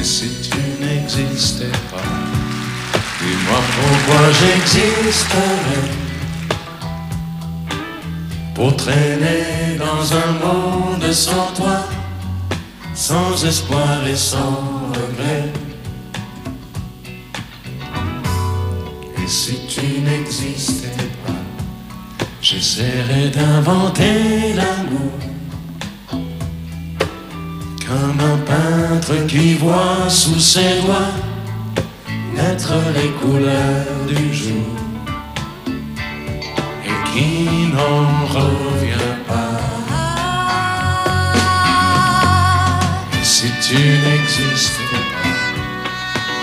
Et si tu n'existais pas, dis-moi pourquoi j'existerais. Pour traîner dans un monde sans toi, sans espoir et sans regret. Et si tu n'existais pas, j'essaierais d'inventer l'amour, comme un peintre qui voit sous ses doigts naître les couleurs du jour et qui n'en revient pas. Et si tu n'existais pas,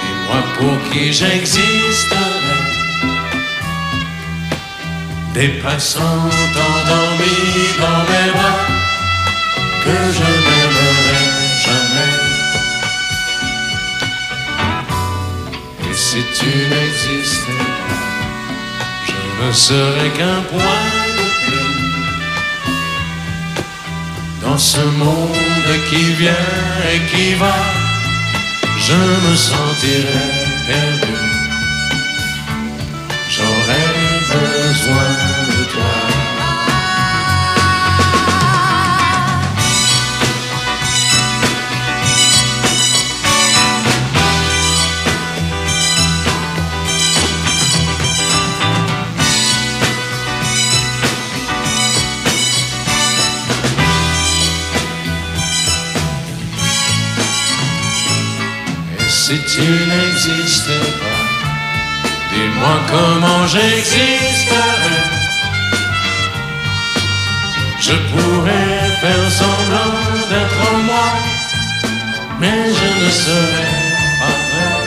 dis-moi pour qui j'existerais. Des passants endormis dans mes bras que je n'aimerais jamais. Et si tu n'existais pas, je ne serais qu'un point de plus dans ce monde qui vient et qui va. Je me sentirais perdu. J'aurais besoin de toi. Et si tu n'existais pas, dis-moi comment j'existerais. Je pourrais faire semblant d'être moi, mais je ne serais pas vrai.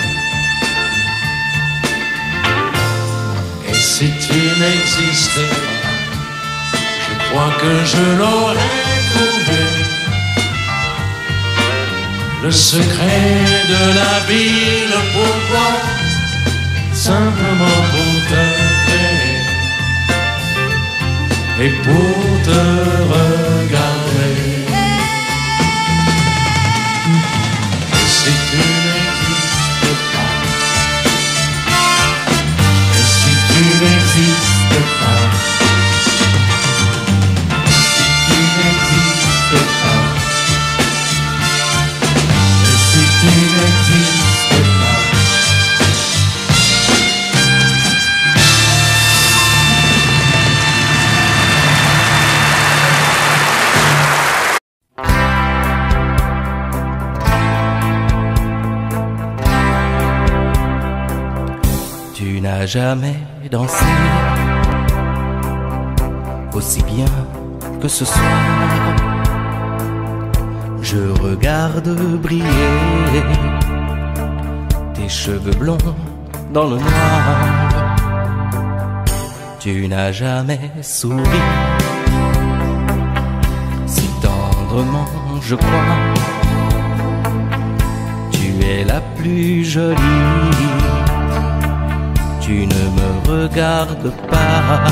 Et si tu n'existais pas, je crois que je l'aurais trouvé. Le secret de la vie, le pourquoi, simplement pour te créer et pour te regarder. Et si tu n'existes pas, et si tu n'existes pas, si tu n'existes pas, et si tu n'existes pas. Tu n'as jamais dansé aussi bien que ce soir. Je regarde briller tes cheveux blonds dans le noir. Tu n'as jamais souri si tendrement, je crois. Tu es la plus jolie. Tu ne me regardes pas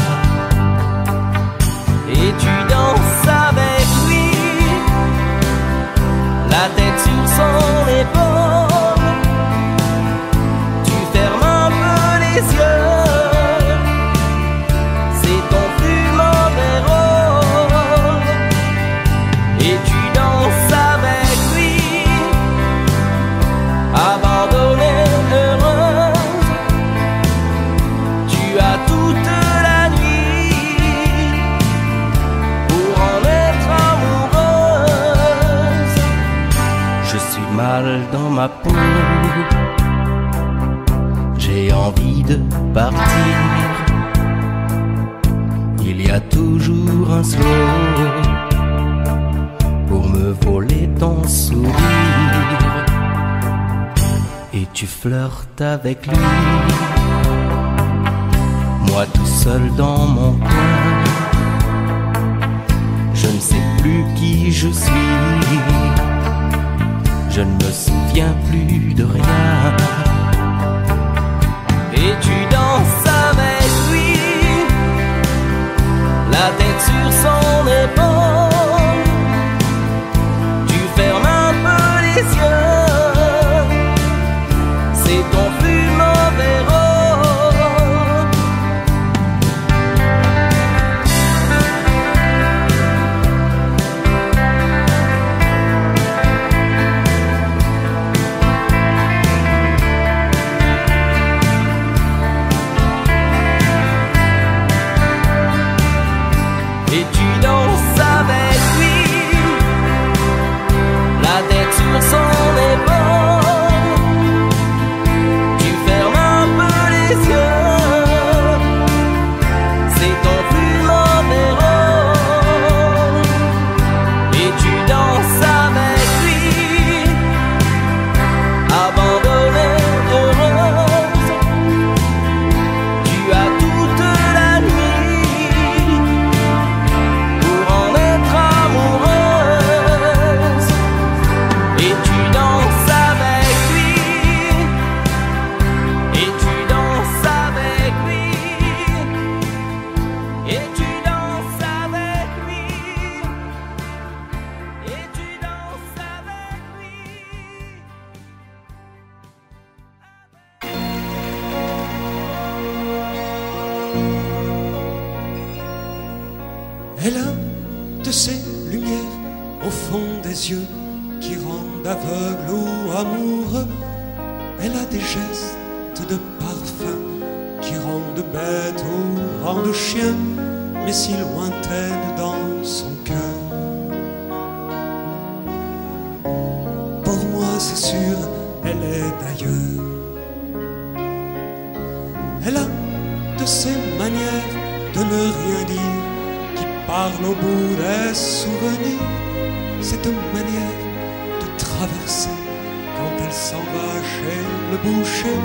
et tu danses avec lui, la tête sur son épaule. Tu fermes un peu les yeux, c'est ton plus mauvais rôle. Et tu danses avec lui, abandonné, heureux. Toute la nuit pour en être amoureuse. Je suis mal dans ma peau, j'ai envie de partir. Il y a toujours un slow pour me voler ton sourire. Et tu flirtes avec lui, moi tout seul dans mon coin. Je ne sais plus qui je suis, je ne me souviens plus de rien. Et tu danses avec lui, la tête sur son épaule. Tu fermes un peu les yeux, des yeux qui rendent aveugle ou amoureux. Elle a des gestes de parfum qui rendent bête ou rendent chien, mais si lointaine dans son cœur. Pour moi c'est sûr, elle est d'ailleurs. Elle a de ces manières de ne rien dire qui parlent au bout des souvenirs. Cette manière de traverser quand elle s'en va chez le boucher,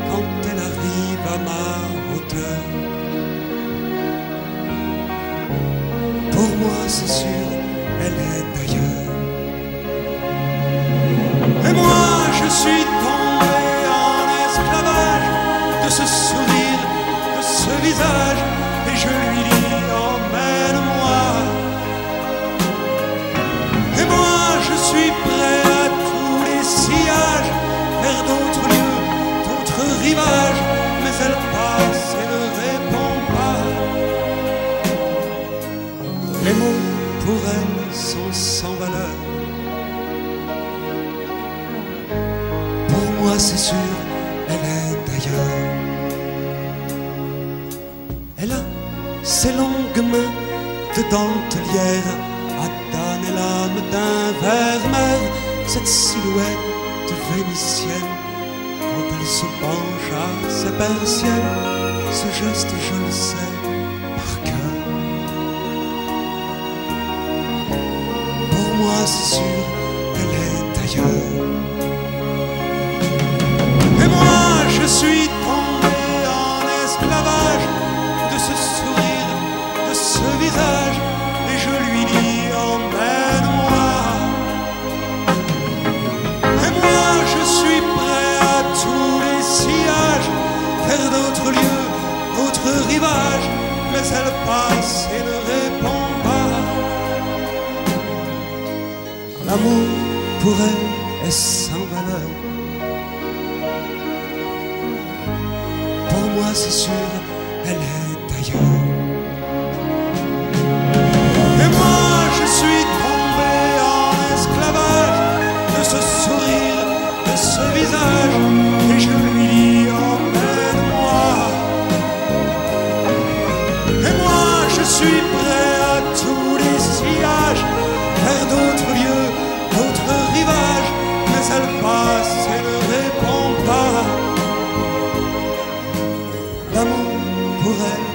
quand elle arrive à ma hauteur. Pour moi c'est sûr, elle est d'ailleurs. Et moi je suis tombé en esclavage de ce sourire, de ce visage, et je lui dis emmène-moi. Et moi je suis prêt à tous les sillages, vers d'autres lieux, d'autres rivages, mais elle passe et ne répond pas. Les mots pour elle sont sans valeur. Pour moi c'est sûr, elle est d'ailleurs. Elle a ses longues mains de dentelière à damner l'âme d'un vermeer. Cette silhouette vénitienne, quand elle se penche à ses persiennes, ce geste je le sais par cœur. Pour moi c'est sûr, elle est d'ailleurs. Et moi je suis tombé en esclavage de ce sourire, de ce visage, et je lui dis emmène-moi. Et moi je suis prêt à tous les sillages, vers d'autres lieux, d'autres rivages, mais elle passe et ne répond pas. L'amour pour elle est sans valeur. Pour moi c'est sûr, elle est d'ailleurs. Et moi je suis tombé en esclavage de ce sourire, de ce visage, et je lui dis emmène-moi. Et moi je suis prêt à tous les sillages, vers d'autres lieux, d'autres rivages, mais elle passe et ne répond pas. L'amour pour elle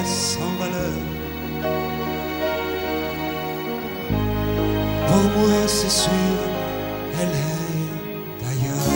est sans valeur. Pour moi c'est sûr, elle est d'ailleurs.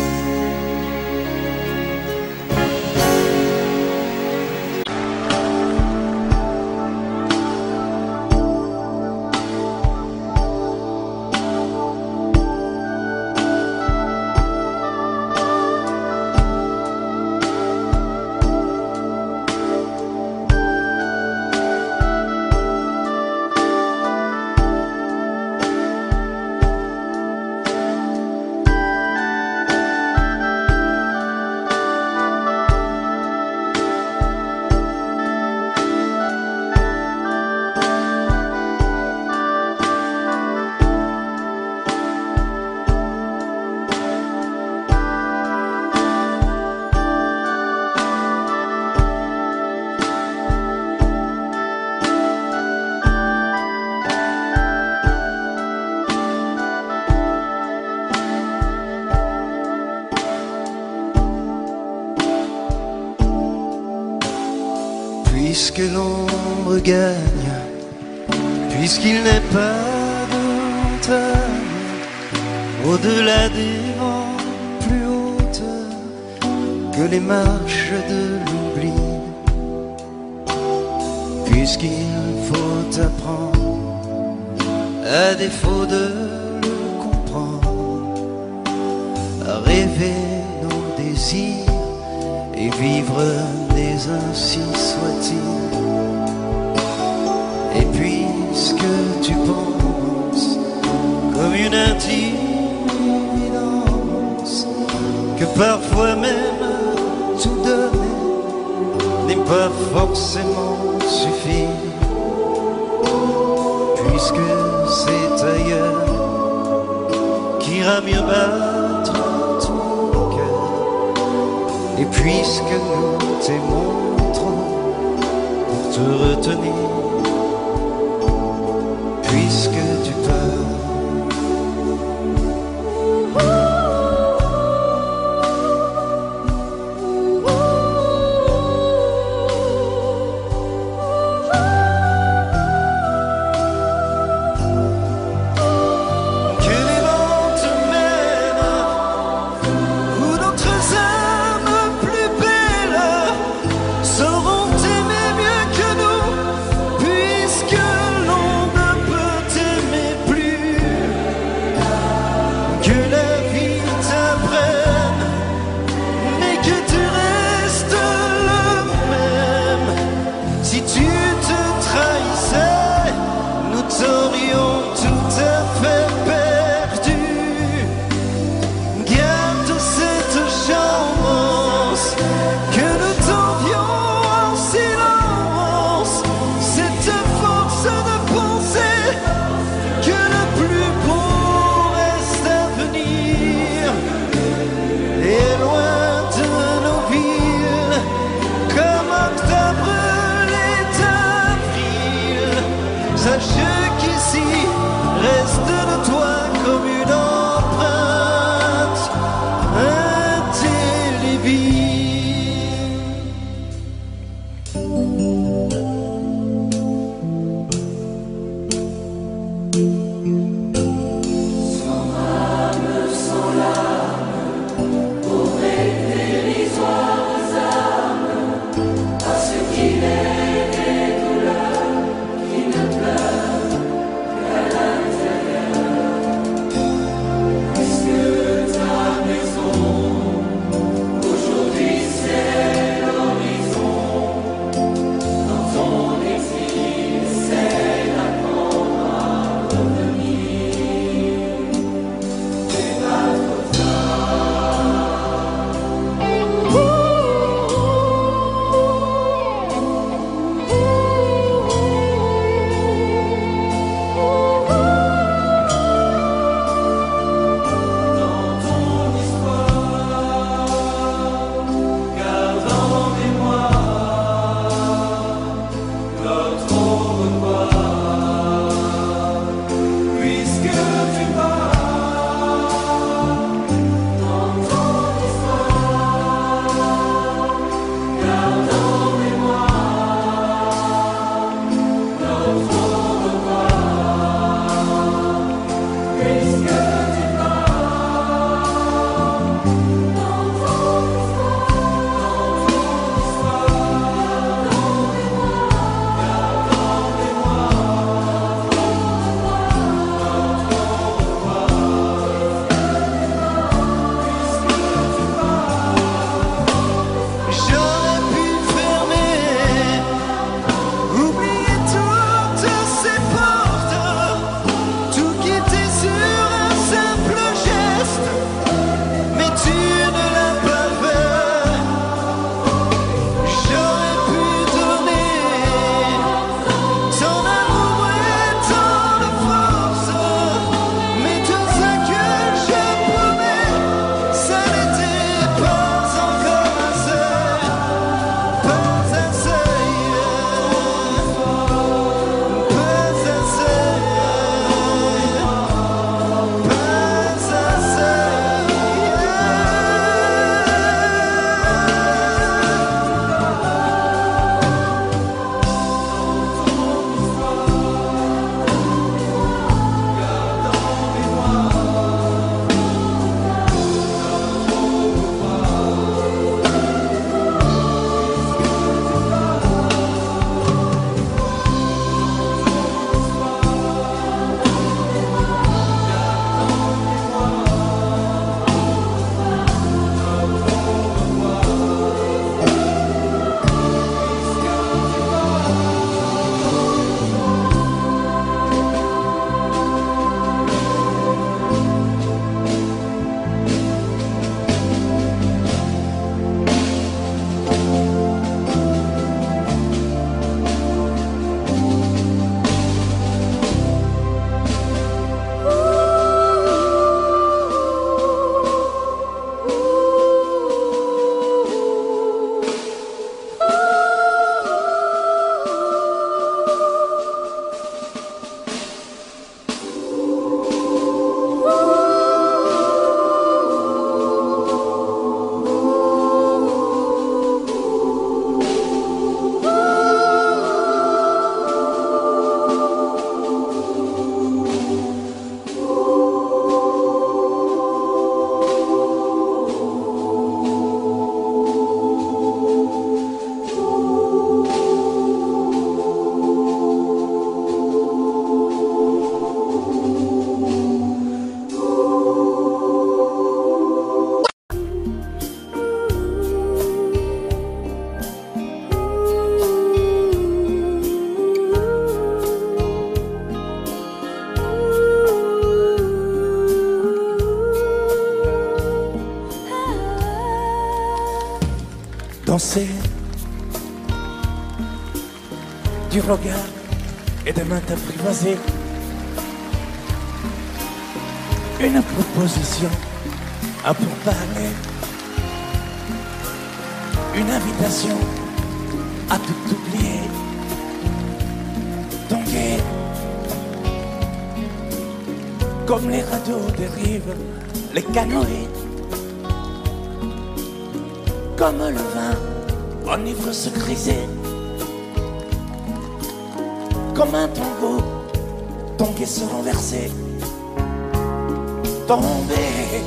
Puisque l'ombre gagne, puisqu'il n'est pas de montagne au-delà des vents plus hautes que les marches de l'oubli, puisqu'il faut apprendre, à défaut de le comprendre, à rêver nos désirs et vivre des ainsi soit-il. Et puisque tu penses comme une intime évidence que parfois même tout donner n'est pas forcément suffire, puisque c'est ailleurs fera mieux battre ton cœur. Et puisque nous t'aimons trop pour te retenir, puisque tu pars, danser du regard et de main apprivoisée. Une proposition à pourparler, une invitation à tout oublier. Tanguer comme les radeaux dérivent, les canoës, comme le vin enivre se griser, comme un tango, tanguer se renverser, tomber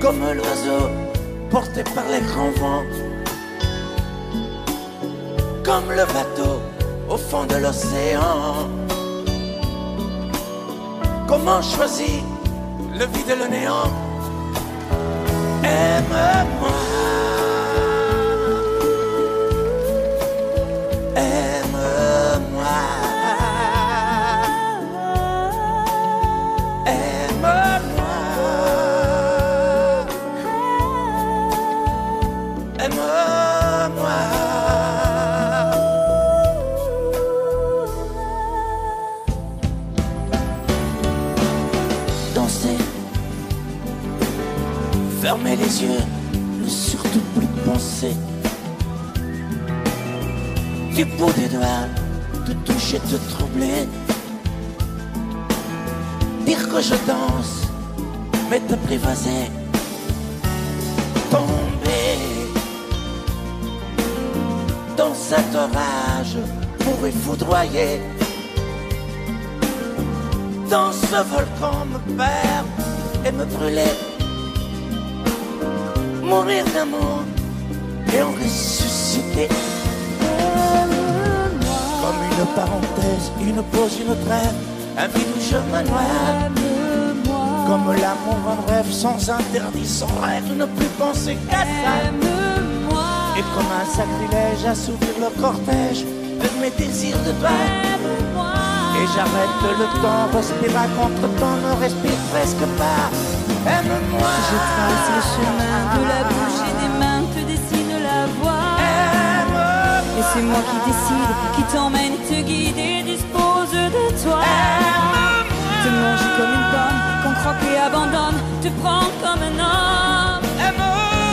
comme l'oiseau porté par les grands vents, comme le bateau au fond de l'océan. Comment choisir le vide et le néant? Aime-moi, aime-moi, aime-moi, aime-moi. Danser, fermer les yeux, ne surtout plus penser. Du bout des doigts, te toucher, te troubler. Dire que je danse, mais t'apprivoiser. Tomber dans cet orage pour y foudroyer. Dans ce volcan me perdre et me brûler. Mourir d'amour et en ressusciter. Comme une parenthèse, une pause, une trêve, un vide où je me noie. Comme l'amour en rêve, sans interdit, sans règle, ne plus penser qu'à ça. Et comme un sacrilège, assouvir le cortège de mes désirs de toi. Et j'arrête le temps, respire contre temps, ne respire presque pas. Aime-moi. Je trace le chemin de la bouche et des mains te dessine la voie. Et c'est moi qui décide, qui t'emmène, te guide et dispose de toi. Te manger comme une pomme, qu'on croque et abandonne, te prends comme un homme.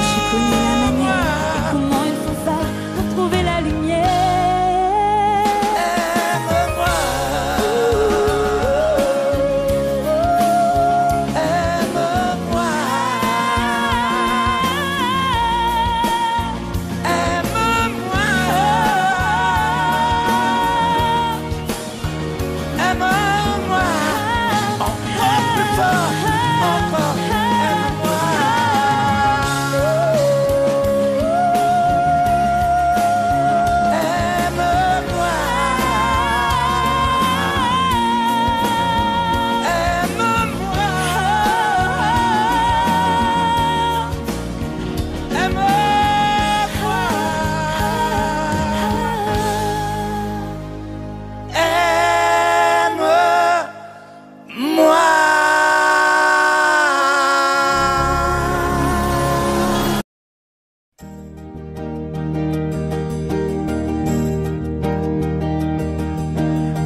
J'ai connu la manière et comment il faut faire pour trouver la lumière.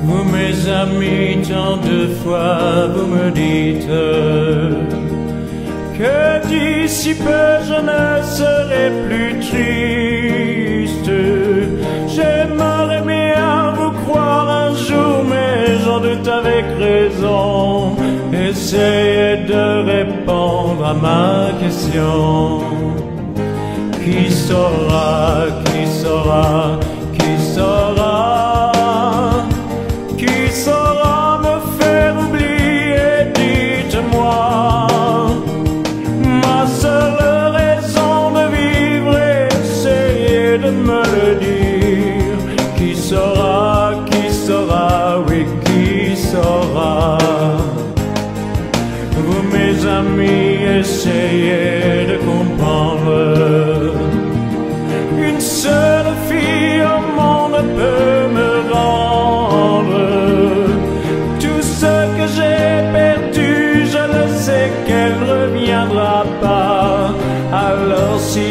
Vous mes amis, tant de fois vous me dites que d'ici peu je ne serai plus triste. J'aimerais bien vous croire un jour, mais j'en doute avec raison. Essayez de répondre à ma question. Qui saura, qui saura, qui saura, qui saura me faire oublier, dites-moi. Ma seule raison de vivre, essayez de me le dire. Qui saura, oui, qui saura. Vous mes amis, essayez de comprendre. Une seule fille au monde peut me rendre tout ce que j'ai perdu. Je le sais qu'elle ne reviendra pas. Alors si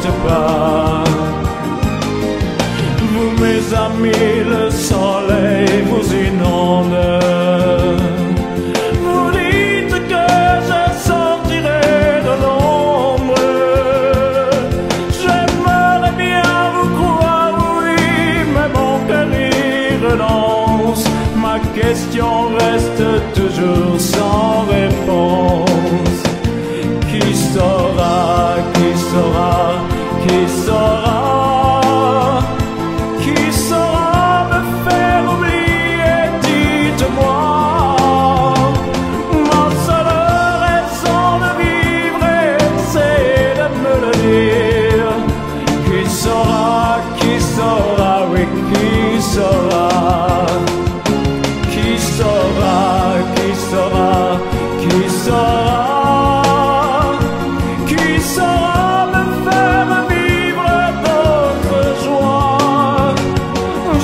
n'existe pas. Vous, mes amis, le soleil vous inonde. Vous dites que je sortirai de l'ombre. J'aimerais bien vous croire, oui, mais mon cœur y renonce. Ma question reste toujours sans réponse. Qui saura, qui saura, qui saura? Qui saura me faire oublier, dites-moi. Ma seule raison de vivre, c'est de me le dire. Qui saura, oui, qui saura? Qui saura, qui saura, qui saura? Qui saura me faire vivre d'autres joies?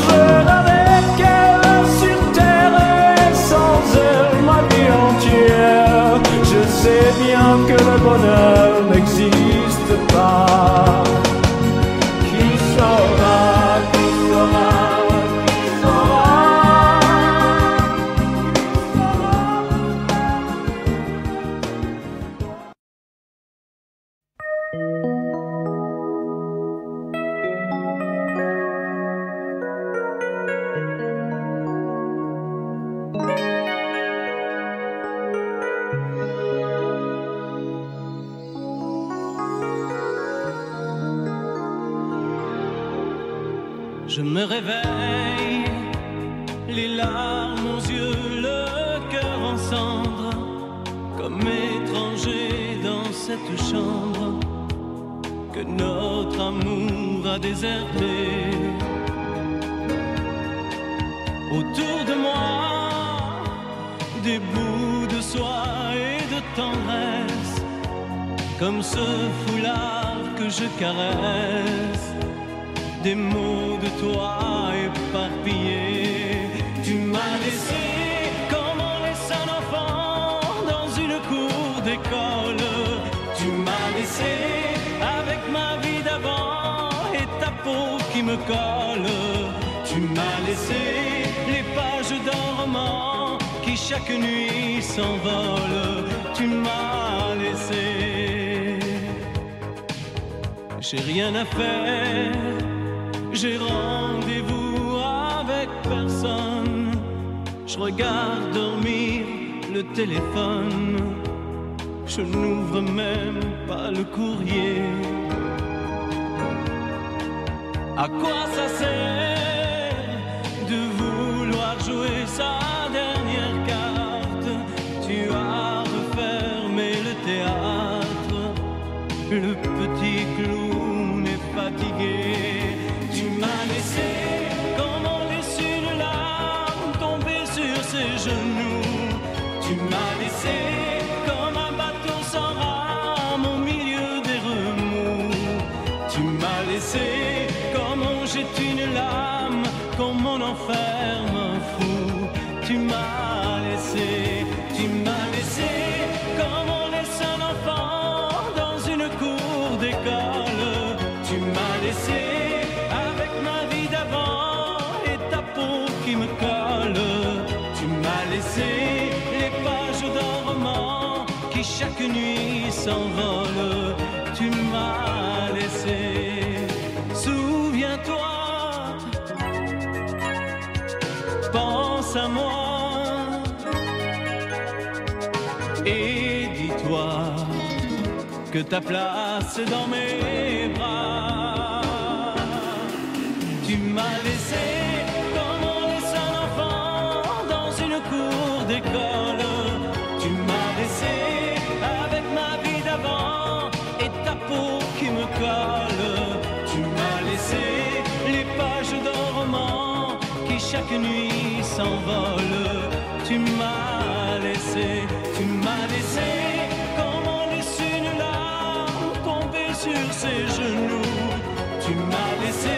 Je n'avais qu'elle sur terre et sans elle ma vie entière. Je sais bien que le bonheur n'existe pas. Qui saura, qui saura, qui saura? Je me réveille, les larmes aux yeux, le cœur en cendres, comme étranger dans cette chambre que notre amour a déserté. Autour de moi, des bouts de soie et de tendresse, comme ce foulard que je caresse. Des mots de toi éparpillés. Tu m'as laissé comme on laisse un enfant dans une cour d'école. Tu m'as laissé avec ma vie d'avant et ta peau qui me colle. Tu m'as laissé les pages d'un roman qui chaque nuit s'envolent. Tu m'as laissé. J'ai rien à faire. J'ai rendez-vous avec personne. Je regarde dormir le téléphone. Je n'ouvre même pas le courrier. À quoi ça sert de vouloir jouer sa dernière carte? Tu as refermé le théâtre. Le petit clown est fatigué. Tu m'as laissé comme on laisse une larme tomber sur ses genoux. Tu m'as laissé comme un bateau sans rame au milieu des remous. Tu m'as laissé comme on jette une lame, comme on enferme un fou. Tu m'as laissé comme on laisse un enfant dans une cour d'école. Tu m'as laissé avec ma vie d'avant et ta peau qui me colle. Tu m'as laissé les pages d'un roman qui chaque nuit s'envolent. Tu m'as laissé. Souviens-toi, pense à moi et dis-toi que ta place est dans mes bras. Tu m'as laissé comme on laisse un enfant dans une cour d'école. Tu m'as laissé avec ma vie d'avant et ta peau qui me colle. Tu m'as laissé les pages d'un roman qui chaque nuit s'envolent. Tu m'as laissé comme on laisse une larme tomber sur ses genoux. Tu m'as laissé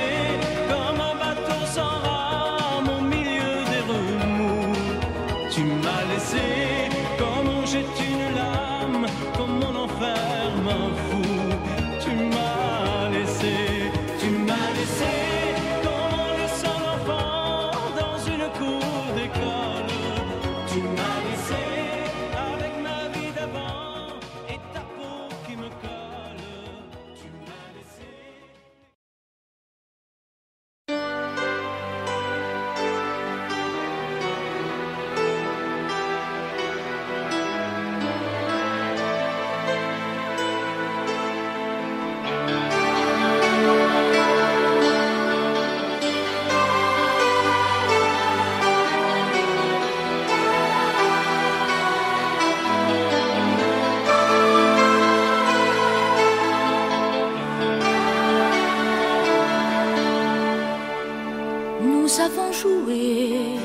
comme un bateau sans rame au milieu des remous. Tu m'as laissé comme on jette une lame, comme on enferme un fou. Tu m'as laissé. avons joué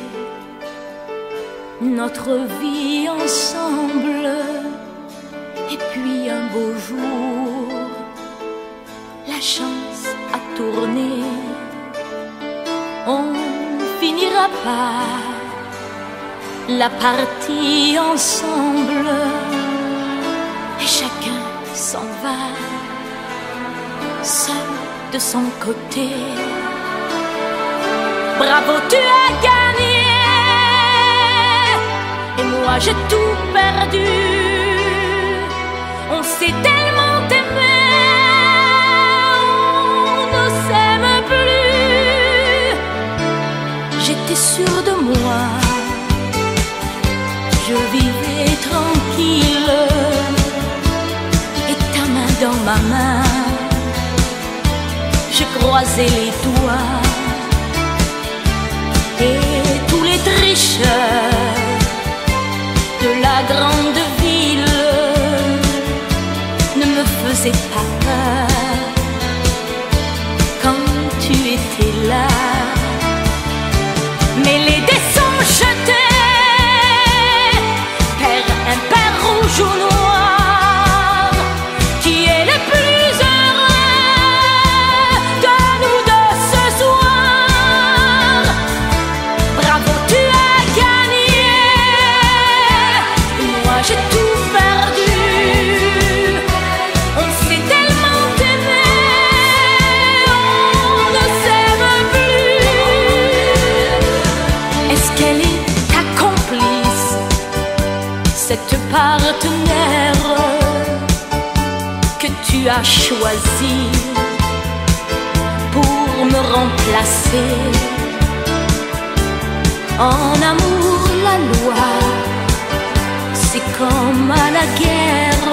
notre vie ensemble. Et puis un beau jour, la chance a tourné. On finira par la partie ensemble. Et chacun s'en va, seul de son côté. Bravo, tu as gagné, et moi j'ai tout perdu. On s'est tellement aimé, on ne s'aime plus. J'étais sûre de moi, je vivais tranquille, et ta main dans ma main, je croisais les doigts. Et tous les tricheurs de la grande ville ne me faisaient pas peur quand tu étais là. Mais les dés sont jetés, père impair, rouge ou noir, qui est le plus heureux de nous deux ce soir. Bravo, tu as gagné, moi j'ai tout perdu. On s'est tellement aimé, on ne s'aime plus. Est-ce qu'elle est ta complice, cette partenaire que tu as choisi pour me remplacer? En amour, la loi, c'est comme à la guerre,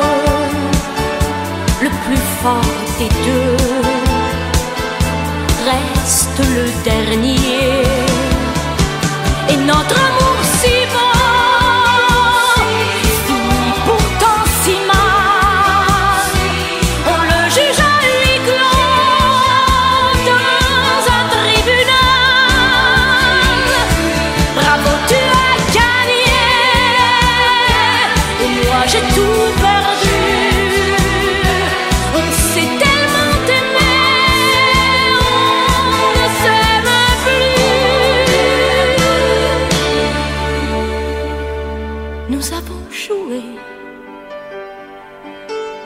le plus fort des deux reste le dernier. Et notre amour si beau finit pourtant si mal. On le juge à huis clos dans un tribunal. Bravo, tu as gagné, et moi j'ai tout perdu. On s'est tellement aimé, on ne s'aime plus. Nous avons joué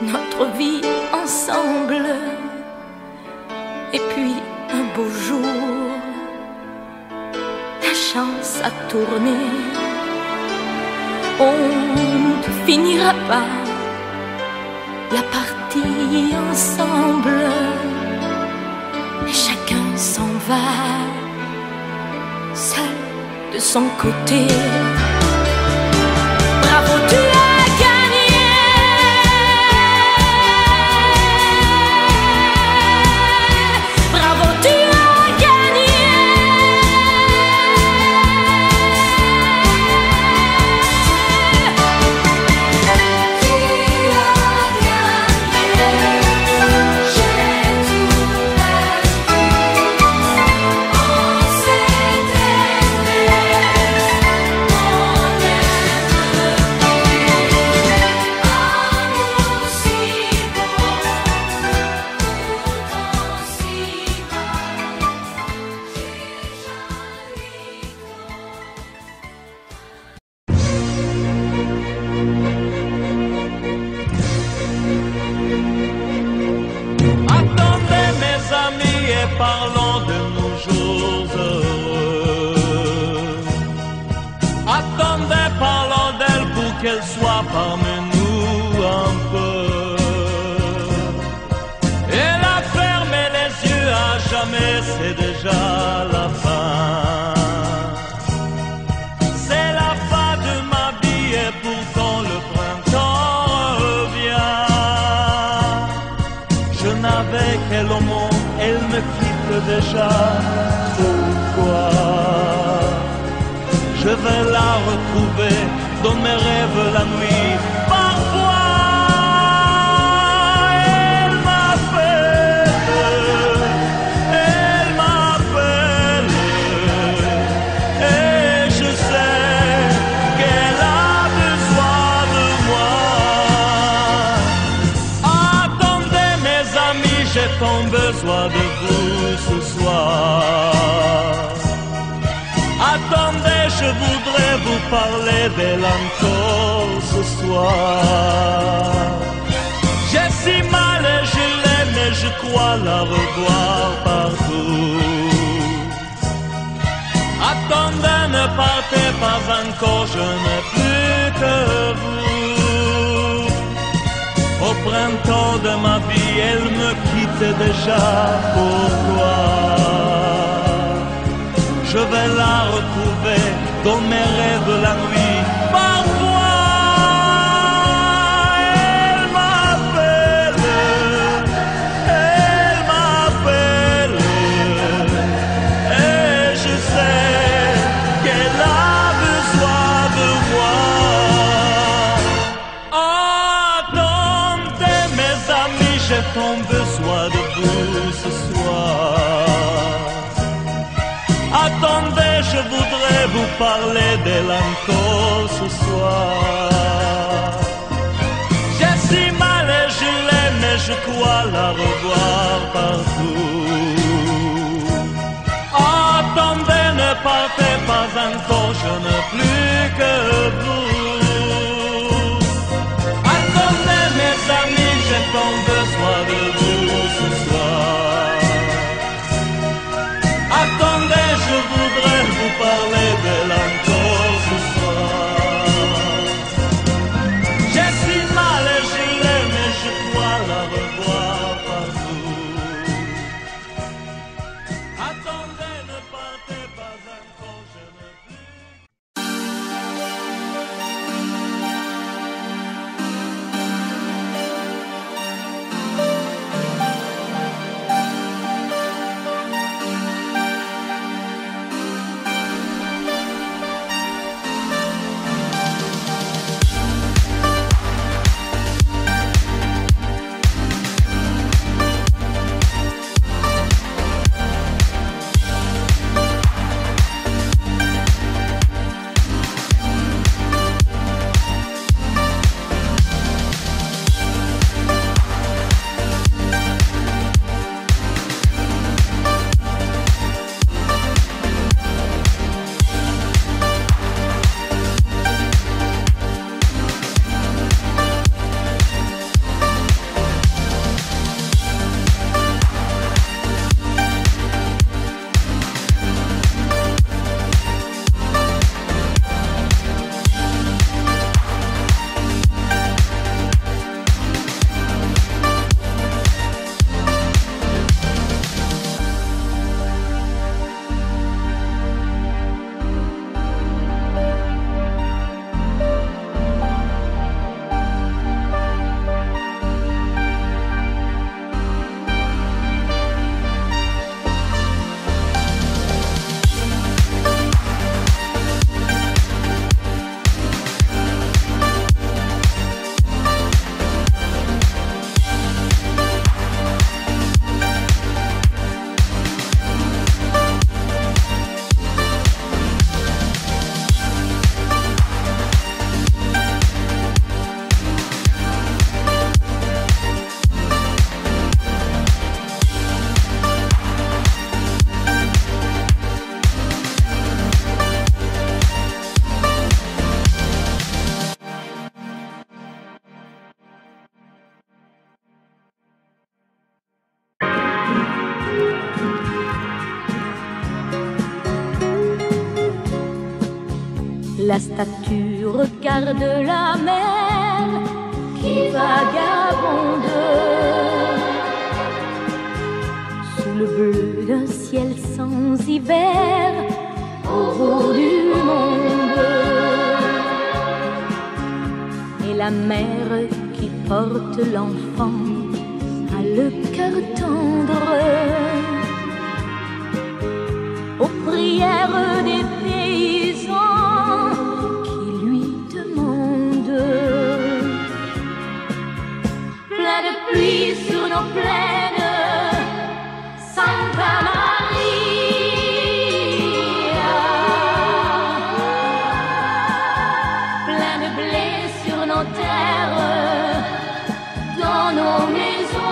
notre vie ensemble, et puis un beau jour, la chance a tourné. On ne finira pas la partie ensemble, et chacun s'en va, seul de son côté. Bravo, tu as gagné, bravo, tu as gagné. Attendez mes amis et parlons de nos jours heureux. Attendez, parlons d'elle pour qu'elle soit parmi nous un peu. Elle a fermé les yeux à jamais, c'est déjà la fin. C'est la fin de ma vie et pourtant le printemps revient. Je n'avais qu'elle au monde, elle me quitte déjà. Pourquoi? Je vais la retrouver dans mes rêves la nuit. Parfois, elle m'appelle, j'ai tant besoin de vous ce soir. Attendez, je voudrais vous parler d'elle encore ce soir. J'ai si mal et je l'aime et je crois la revoir partout. Attendez, ne partez pas encore, je n'ai plus que vous. Au printemps de ma vie, elle me quitte déjà. Pourquoi? Je vais la retrouver dans mes rêves la nuit. Parfois, elle m'appelle, et je sais qu'elle a besoin de moi. Attendez mes amis, j'ai tant besoin de vous ce soir. Attendez, je voudrais vous parler d'elle encore ce soir. J'ai si mal et je l'aime et je crois la revoir partout. Attendez, ne partez pas encore, je n'ai plus que vous. Attendez mes amis, j'ai tant besoin de vous ce soir. Attendez, je voudrais vous parler d'elle encore ce soir. J'ai si mal et je l'aime et je crois la revoir partout. Attendez, ne partez pas encore, je ne plus. La statue regarde la mer qui vagabonde sous le bleu d'un ciel sans hiver au bout du monde. Et la mère qui porte l'enfant a le cœur tendre aux prières des paysans qui lui demandent. Plein de pluie sur nos plaines, Santa Maria. Plein de blé sur nos terres, dans nos maisons.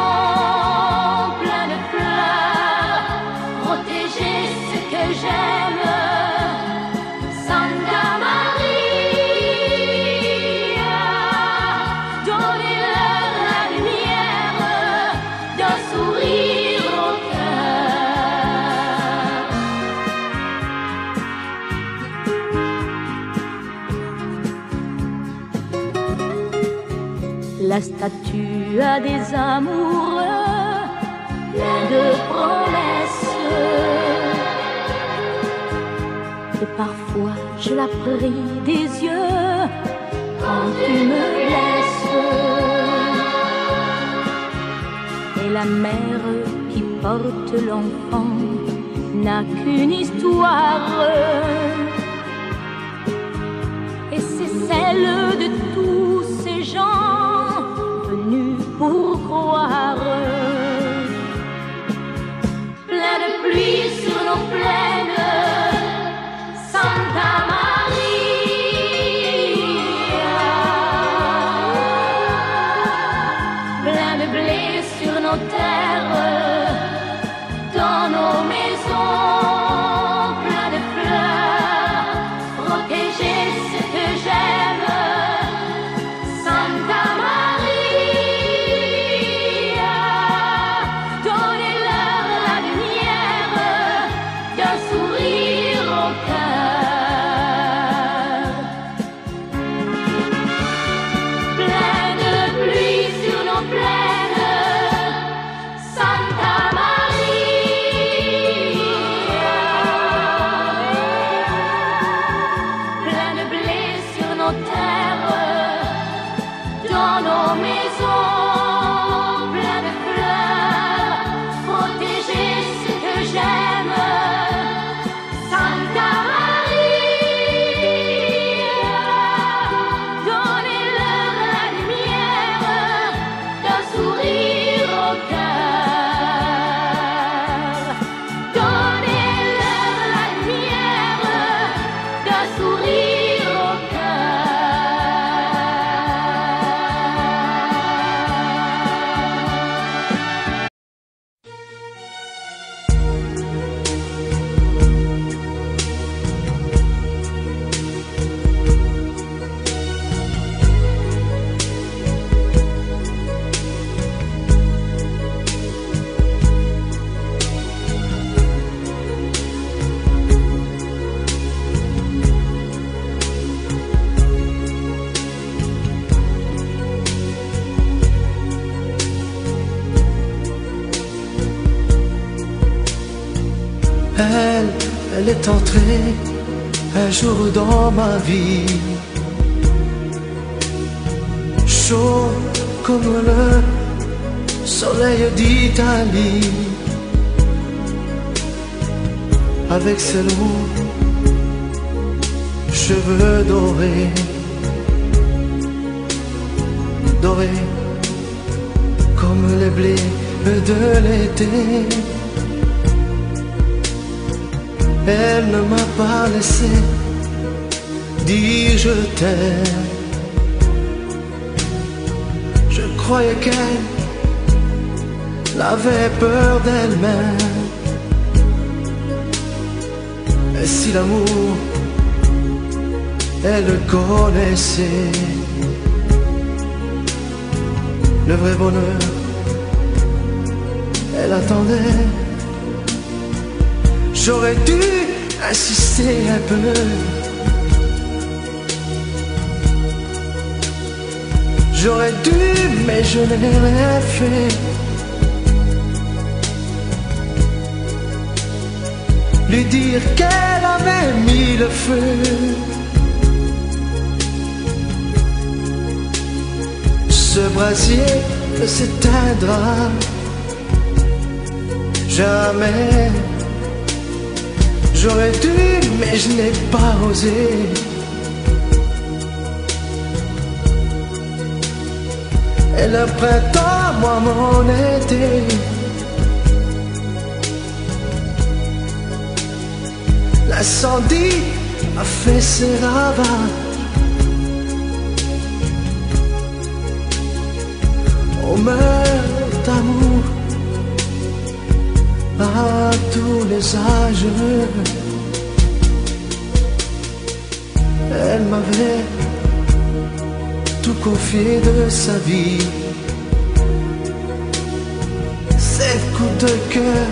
la statue a des amoureux pleins de promesses. Et parfois je la prie des yeux quand tu me laisses. Et la mère qui porte l'enfant n'a qu'une histoire, et c'est celle de tous ces gens venus pour croire. Plein de pluie sur nos plaines, Santa Maria. Plein de blé sur nos terres, dans nos maisons, plein de fleurs, protéger ce que j'aime, Santa Maria. Donnez-leur la lumière d'un sourire au cœur. Plein de pluie sur nos plaines, Santa Maria. Plein de blé sur nos terres, dans nos maisons, plein de fleurs, protéger ce que j'aime, Santa Maria. Donnez-leur la lumière d'un sourire au cœur. Donnez-leur la lumière d'un sourire au Elle est entrée un jour dans ma vie, chaud comme le soleil d'Italie, avec ses longs cheveux dorés, dorés comme les blés de l'été. Elle ne m'a pas laissé dire je t'aime. Je croyais qu'elle avait peur d'elle-même. Et si l'amour, elle le connaissait, le vrai bonheur, elle attendait. J'aurais dû insister un peu. J'aurais dû, mais je n'ai rien fait. Lui dire qu'elle avait mis le feu. Ce brasier ne s'éteindra jamais. J'aurais dû, mais je n'ai pas osé. Et le printemps, moi mon été, l'incendie a fait ses ravages. On meurt d'amour à tous les âges. Elle m'avait tout confié de sa vie, ses coups de cœur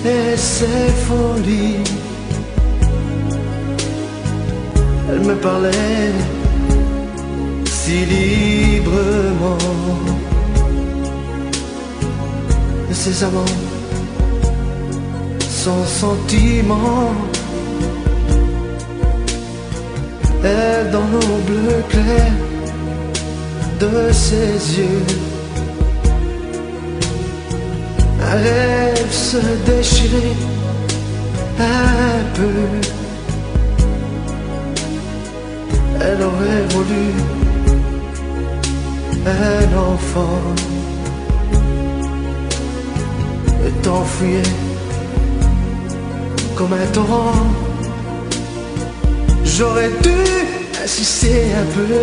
et ses folies. Elle me parlait si librement de ses amants sans sentiment. Elle dans l'eau bleu clair de ses yeux, un rêve se déchirait un peu. Elle aurait voulu un enfant et t'enfuyait comme un torrent. J'aurais dû insister un peu,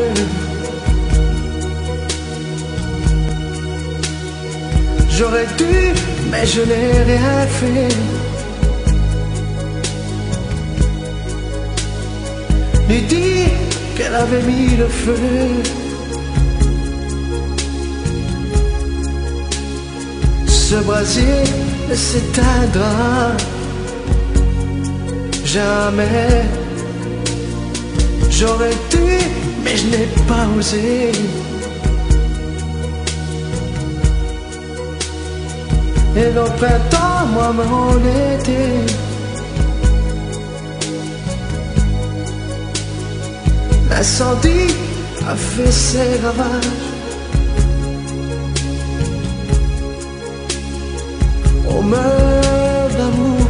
j'aurais dû, mais je n'ai rien fait. Lui dire qu'elle avait mis le feu. Ce brasier ne s'éteindra jamais. J'aurais dû, mais je n'ai pas osé. Et le printemps, moi, mon été, l'incendie a fait ses ravages. On meurt d'amour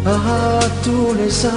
à tous les âges.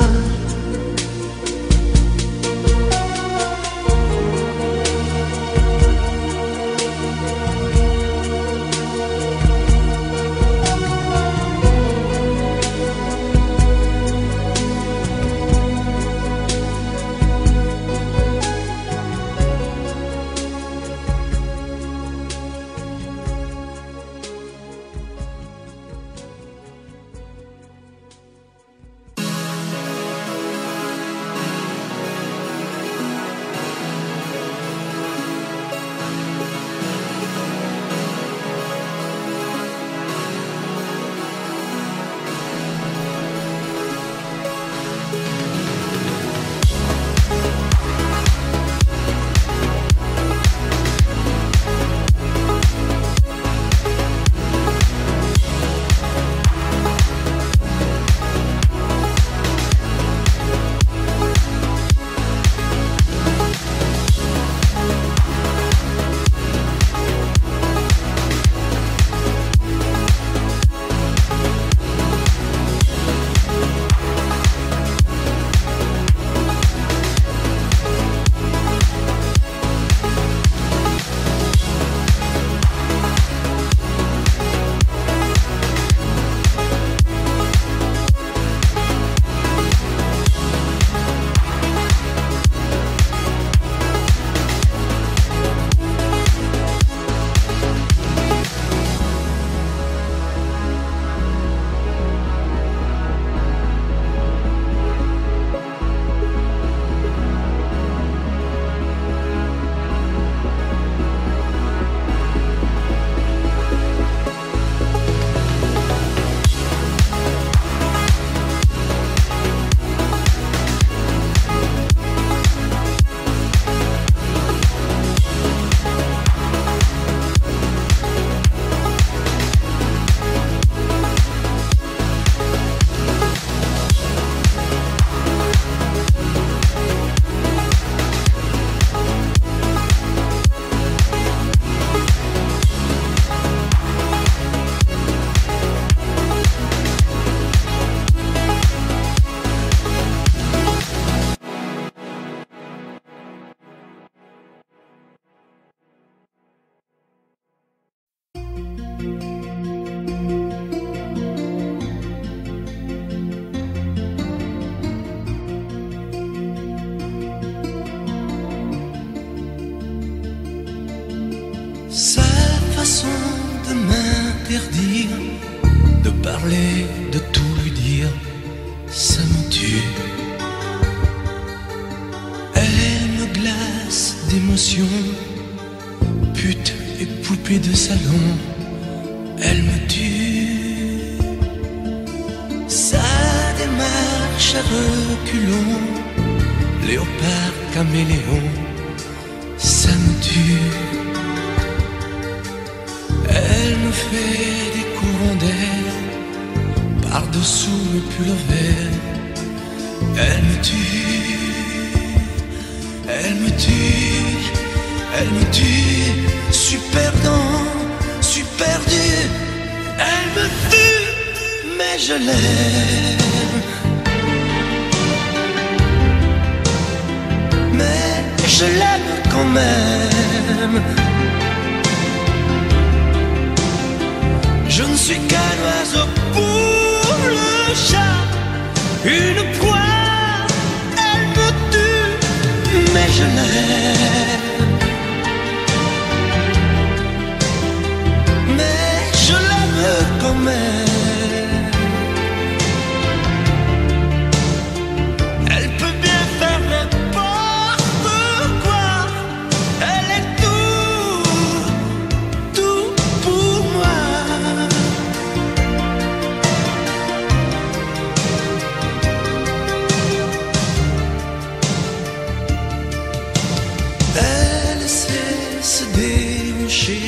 De parler, de tout lui dire, ça me tue. Elle me glace d'émotion, pute et poupée de salon, elle me tue. Sa démarche à reculons léopard caméléon, ça me tue. Elle me fait des courants d'air par-dessous le pull vert. Elle me tue, elle me tue, elle me tue. Super perdant, suis perdu. Elle me tue, mais je l'aime. Mais je l'aime quand même. Je ne suis qu'un oiseau pour le chat, une proie, elle me tue, mais je l'aime. Mais je l'aime quand même. Elle peut bien faire n'importe quoi, elle est tout pour moi. Elle sait se déhancher,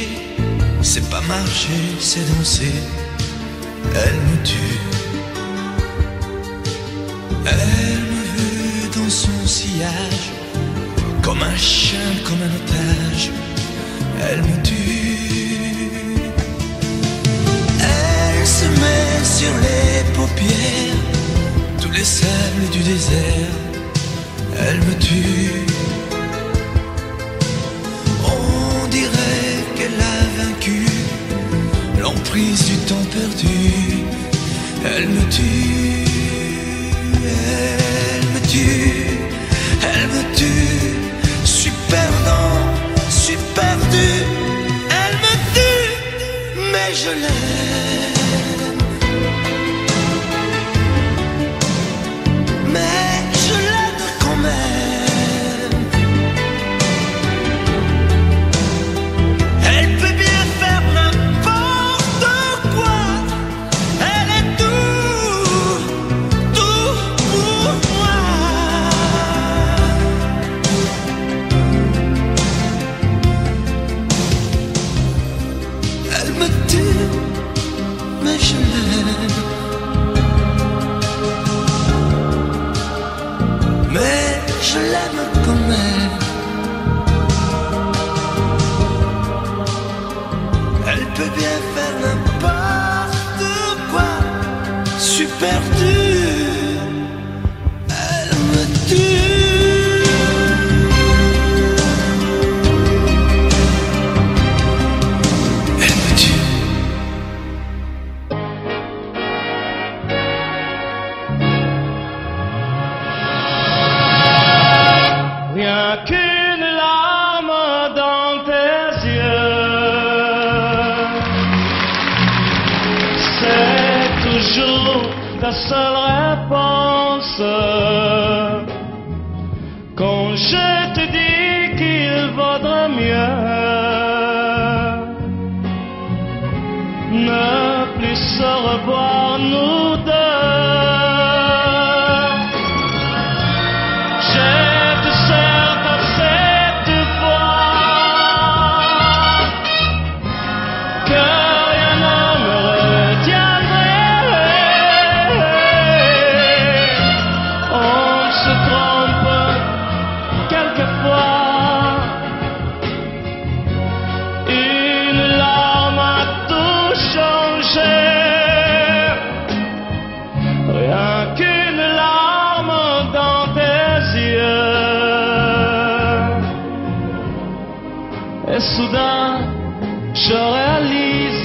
c'est pas marcher, c'est danser. Elle me tue. Elle me veut dans son sillage, comme un chien, comme un otage. Elle me tue. Elle se met sur les paupières tous les sables du désert. Elle me tue. On dirait qu'elle a vaincu l'emprise du temps perdu. Elle me tue, elle me tue, elle me tue. Suis perdant, suis perdu. Elle me tue, mais je l'aime. Mais je l'aime quand même. Elle peut bien faire n'importe quoi, elle est tout pour moi. Elle me tue, mais je l'aime. Mais je l'aime quand même. Elle peut bien faire n'importe quoi, suis perdu. Elle me tue. Elle me tue. Rien qu'une larme dans tes yeux, c'est toujours ta seule réponse. Quand je te dis qu'il vaudrait mieux ne plus se revoir nous deux. Je te serre dans cette voix que rien ne me retiendrait. On se trompe quelquefois. Une larme a tout changé. Rien qu'une larme dans tes yeux. Et soudain, je réalise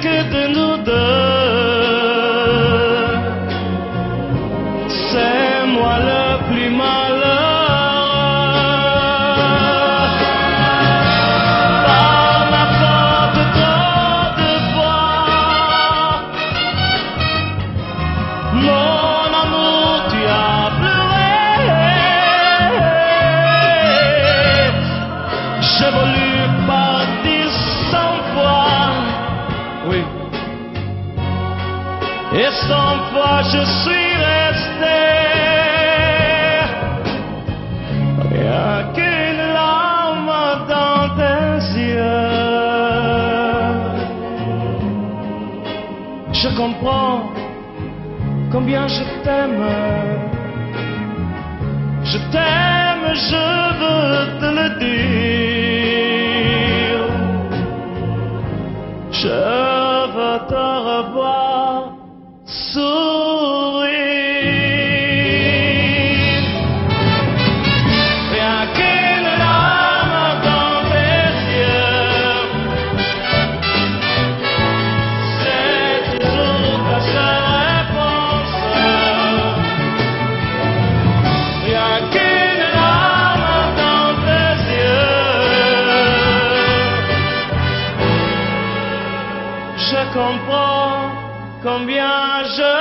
que de nous deux, c'est moi le plus malheureux. Par ma faute, trop de fois, mon amour, tu as pleuré. Je comprends combien je t'aime. Je t'aime, je veux te le dire. Je veux te revoir sourire. Rien qu'une larme dans tes yeux, c'est toujours ta seule réponse. Rien qu'une larme dans tes yeux. Je comprends combien je